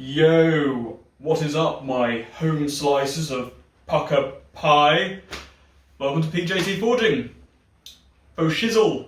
Yo, what is up, my home slices of pucker pie? Welcome to PJT Forging. Oh shizzle.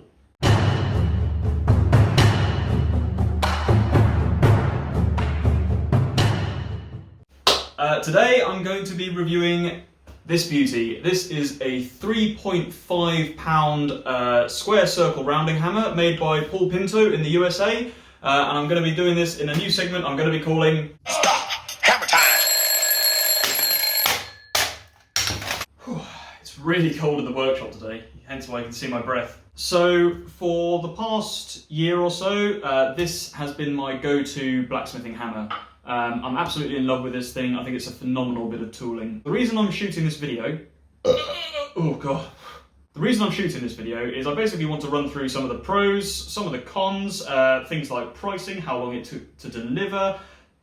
Today I'm going to be reviewing this beauty. This is a 3.5 pound square circle rounding hammer made by Pinto in the USA. And I'm going to be doing this in a new segment I'm going to be calling Stop! Hammer time! It's really cold in the workshop today, hence why you can see my breath. So for the past year or so, this has been my go-to blacksmithing hammer. I'm absolutely in love with this thing. I think it's a phenomenal bit of tooling. The reason I'm shooting this video... oh god. The reason I'm shooting this video is I basically want to run through some of the pros, some of the cons, things like pricing, how long it took to deliver,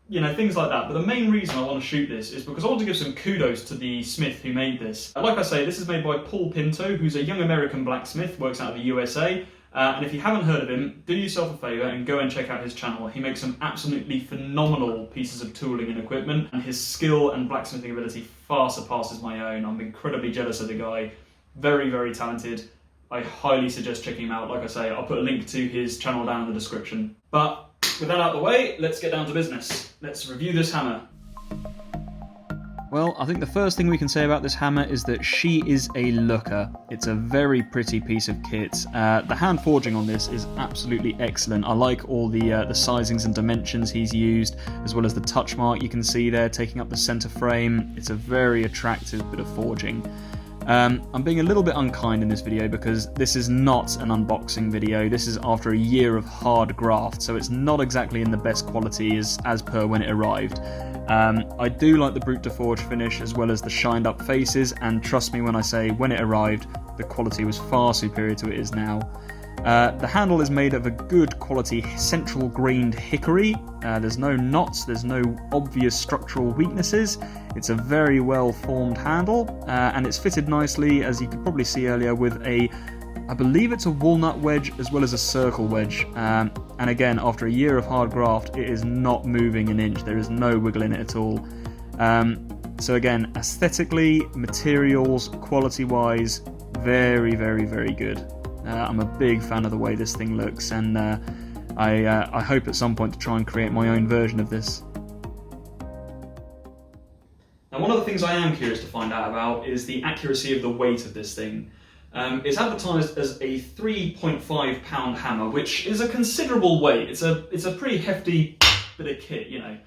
you know, things like that. But the main reason I want to shoot this is because I want to give some kudos to the smith who made this. Like I say, this is made by Pinto, who's a young American blacksmith, works out of the USA. And if you haven't heard of him, do yourself a favour and go and check out his channel. He makes some absolutely phenomenal pieces of tooling and equipment, and his skill and blacksmithing ability far surpasses my own. I'm incredibly jealous of the guy. Very, very talented. I highly suggest checking him out. Like I say, I'll put a link to his channel down in the description. But with that out of the way, let's get down to business. Let's review this hammer. Well, I think the first thing we can say about this hammer is that she is a looker. It's a very pretty piece of kit. The hand forging on this is absolutely excellent. I like all the sizings and dimensions he's used, as well as the touch mark you can see there taking up the center frame. It's a very attractive bit of forging. I'm being a little bit unkind in this video because this is not an unboxing video. This is after a year of hard graft, so it's not exactly in the best quality as per when it arrived. I do like the brute to forge finish as well as the shined up faces, and trust me when I say when it arrived the quality was far superior to it is now. The handle is made of a good quality central grained hickory. There's no knots, there's no obvious structural weaknesses. It's a very well formed handle, and it's fitted nicely, as you could probably see earlier, with I believe it's a walnut wedge as well as a circle wedge. And again, after a year of hard graft, it is not moving an inch. There is no wiggle in it at all. So again, aesthetically, materials, quality-wise, very, very, very good. I'm a big fan of the way this thing looks, and I hope at some point to try and create my own version of this. Now, one of the things I am curious to find out about is the accuracy of the weight of this thing. It's advertised as a 3.5 pound hammer, which is a considerable weight. It's a pretty hefty bit of kit, you know.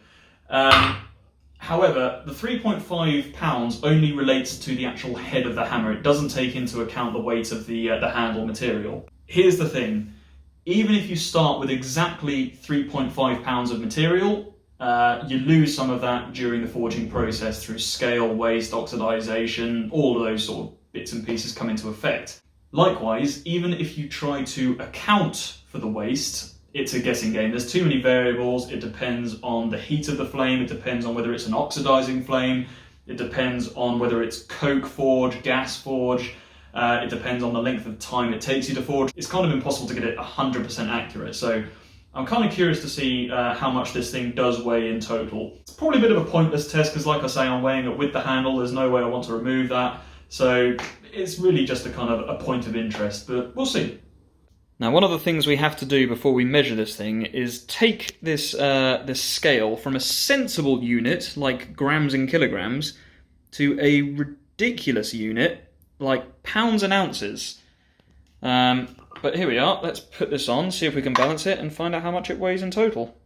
However, the 3.5 pounds only relates to the actual head of the hammer. It doesn't take into account the weight of the handle material. Here's the thing. Even if you start with exactly 3.5 pounds of material, you lose some of that during the forging process through scale, waste, oxidization, all of those sort of bits and pieces come into effect. Likewise, even if you try to account for the waste, it's a guessing game. There's too many variables. It depends on the heat of the flame. It depends on whether it's an oxidizing flame. It depends on whether it's coke forge, gas forge. It depends on the length of time it takes you to forge. It's kind of impossible to get it 100% accurate. So I'm kind of curious to see how much this thing does weigh in total. It's probably a bit of a pointless test because, like I say, I'm weighing it with the handle. There's no way I want to remove that. So it's really just a kind of a point of interest, but we'll see. Now, one of the things we have to do before we measure this thing is take this scale from a sensible unit, like grams and kilograms, to a ridiculous unit, like pounds and ounces. But here we are. Let's put this on, see if we can balance it, and find out how much it weighs in total.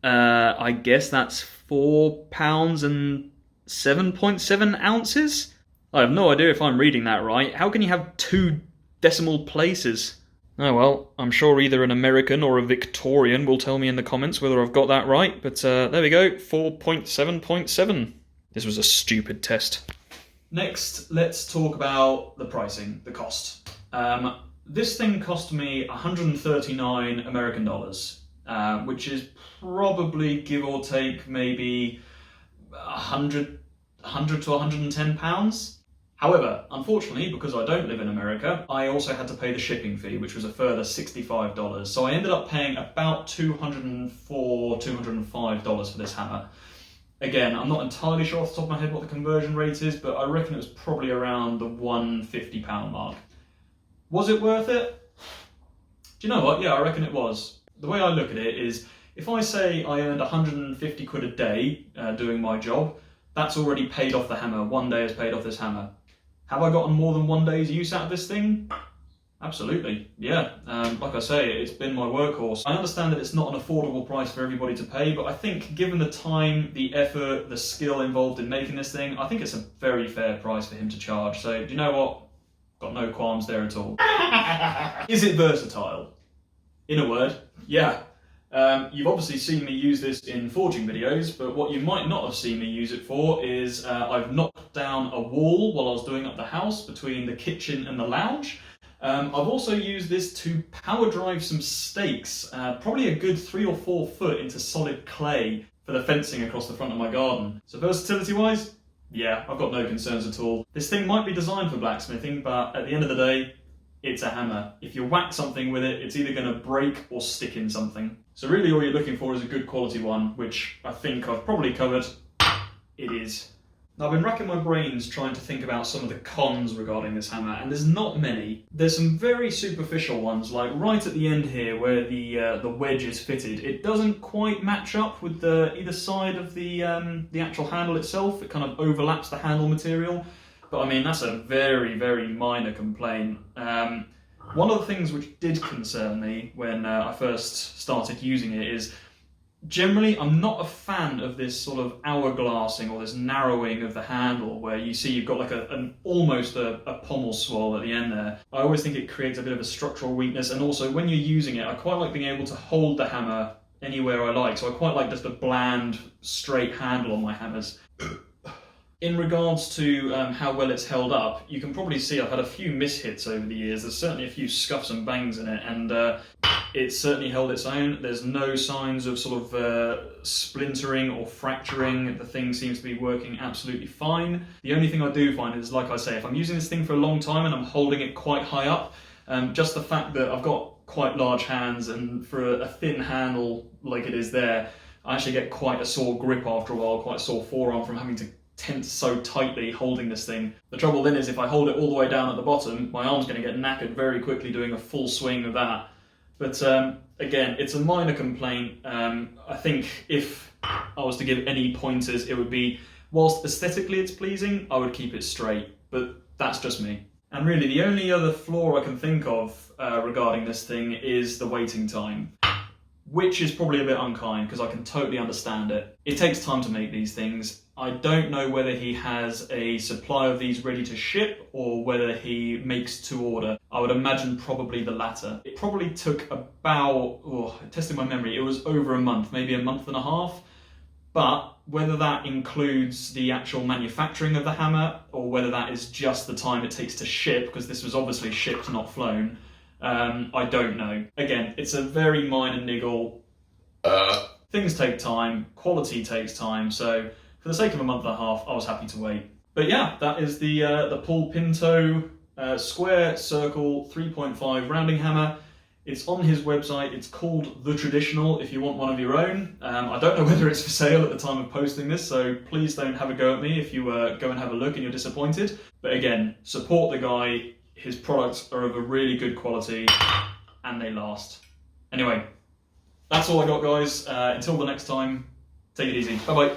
I guess that's 4 pounds and 7.7 ounces? I have no idea if I'm reading that right. How can you have 2 decimal places? Oh well, I'm sure either an American or a Victorian will tell me in the comments whether I've got that right, but there we go, 4.7.7. This was a stupid test. Next, let's talk about the pricing, the cost. This thing cost me 139 American dollars, which is probably, give or take, maybe 100 to 110 pounds. However, unfortunately, because I don't live in America, I also had to pay the shipping fee, which was a further $65. So I ended up paying about $204, $205 for this hammer. Again, I'm not entirely sure off the top of my head what the conversion rate is, but I reckon it was probably around the £150 mark. Was it worth it? Do you know what? Yeah, I reckon it was. The way I look at it is, if I say I earned 150 quid a day doing my job, that's already paid off the hammer. One day has paid off this hammer. Have I gotten more than one day's use out of this thing? Absolutely, yeah. Like I say, it's been my workhorse. I understand that it's not an affordable price for everybody to pay, but I think given the time, the effort, the skill involved in making this thing, I think it's a very fair price for him to charge. So, do you know what? Got no qualms there at all. Is it versatile? In a word, yeah. You've obviously seen me use this in forging videos, but what you might not have seen me use it for is I've knocked down a wall while I was doing up the house between the kitchen and the lounge. I've also used this to power drive some stakes, probably a good 3 or 4 foot into solid clay for the fencing across the front of my garden. So versatility wise, yeah, I've got no concerns at all. This thing might be designed for blacksmithing, but at the end of the day, it's a hammer. If you whack something with it, it's either going to break or stick in something. So really all you're looking for is a good quality one, which I think I've probably covered. It is. Now, I've been racking my brains trying to think about some of the cons regarding this hammer, and there's not many. There's some very superficial ones, like right at the end here where the wedge is fitted. It doesn't quite match up with either side of the actual handle itself. It kind of overlaps the handle material. But I mean, that's a very, very minor complaint. One of the things which did concern me when I first started using it is, generally I'm not a fan of this sort of hourglassing or this narrowing of the handle where you see you've got like almost a pommel swell at the end there. I always think it creates a bit of a structural weakness, and also when you're using it, I quite like being able to hold the hammer anywhere I like, so I quite like just a bland, straight handle on my hammers. In regards to how well it's held up, you can probably see I've had a few mishits over the years. There's certainly a few scuffs and bangs in it, and it's certainly held its own. There's no signs of sort of splintering or fracturing. The thing seems to be working absolutely fine. The only thing I do find is, like I say, if I'm using this thing for a long time and I'm holding it quite high up, just the fact that I've got quite large hands, and for a thin handle like it is there, I actually get quite a sore grip after a while, quite a sore forearm from having to tense so tightly holding this thing. The trouble then is if I hold it all the way down at the bottom, my arm's going to get knackered very quickly doing a full swing of that. But again, it's a minor complaint. I think if I was to give any pointers, it would be, whilst aesthetically it's pleasing, I would keep it straight, but that's just me. And really the only other flaw I can think of regarding this thing is the waiting time, which is probably a bit unkind because I can totally understand it. It takes time to make these things. I don't know whether he has a supply of these ready to ship or whether he makes to order. I would imagine probably the latter. It probably took about, testing my memory, it was over a month, maybe a month and a half. But whether that includes the actual manufacturing of the hammer or whether that is just the time it takes to ship, because this was obviously shipped, not flown, I don't know. Again, it's a very minor niggle. Things take time, quality takes time, so for the sake of a month and a half, I was happy to wait. But yeah, that is the Paul Pinto square circle 3.5 rounding hammer. It's on his website. It's called The Traditional if you want one of your own. I don't know whether it's for sale at the time of posting this, so please don't have a go at me if you go and have a look and you're disappointed. But again, support the guy. His products are of a really good quality and they last. Anyway, that's all I got, guys. Until the next time, take it easy. Bye-bye.